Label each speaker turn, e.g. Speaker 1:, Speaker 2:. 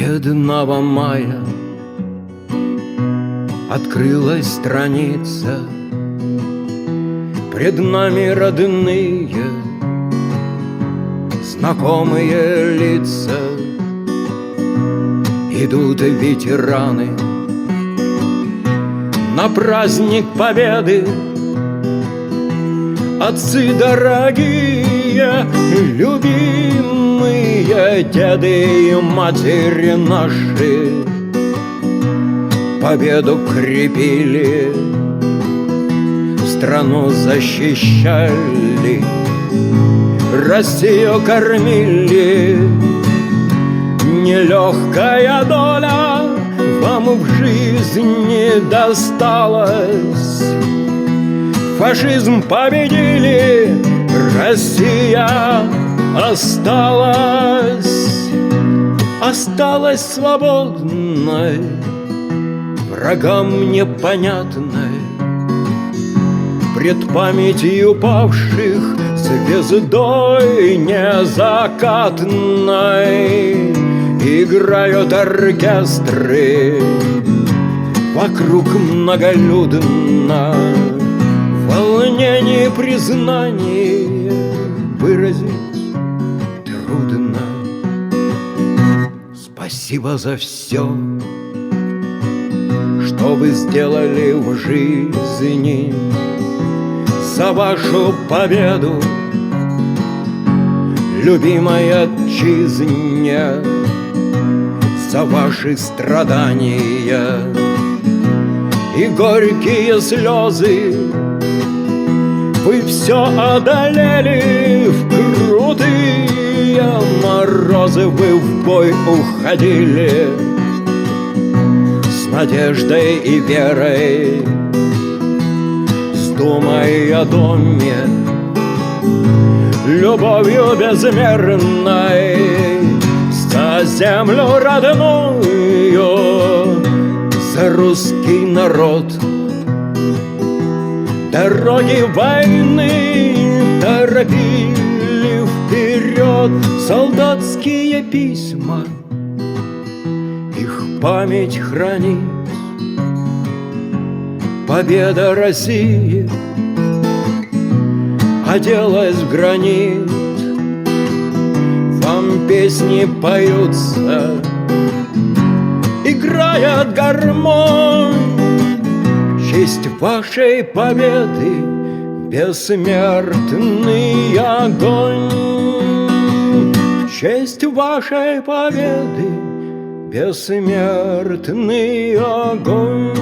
Speaker 1: Бедного мая открылась страница, пред нами родные, знакомые лица. Идут ветераны на праздник Победы, отцы дорогие, любимые деды и матери наши победу крепили, страну защищали, Россию кормили. Нелегкая доля вам в жизни досталась. Фашизм победили, Россия осталась. Осталась свободной, врагам непонятной, пред памятью павших звездой незакатной. Играют оркестры, вокруг многолюдно, волнение признание выразить трудно. Спасибо за все, что вы сделали в жизни, за вашу победу, любимой отчизне, за ваши страдания и горькие слезы. Вы все одолели в крутые морозы, вы в бой уходили с надеждой и верой, с думой о доме, любовью безмерной, за землю родную, за русский народ. Дороги войны торопили вперед солдатские письма, их память хранит. Победа России оделась в гранит, вам песни поются, играет гармонь. В честь вашей победы бессмертный огонь. В честь вашей победы бессмертный огонь.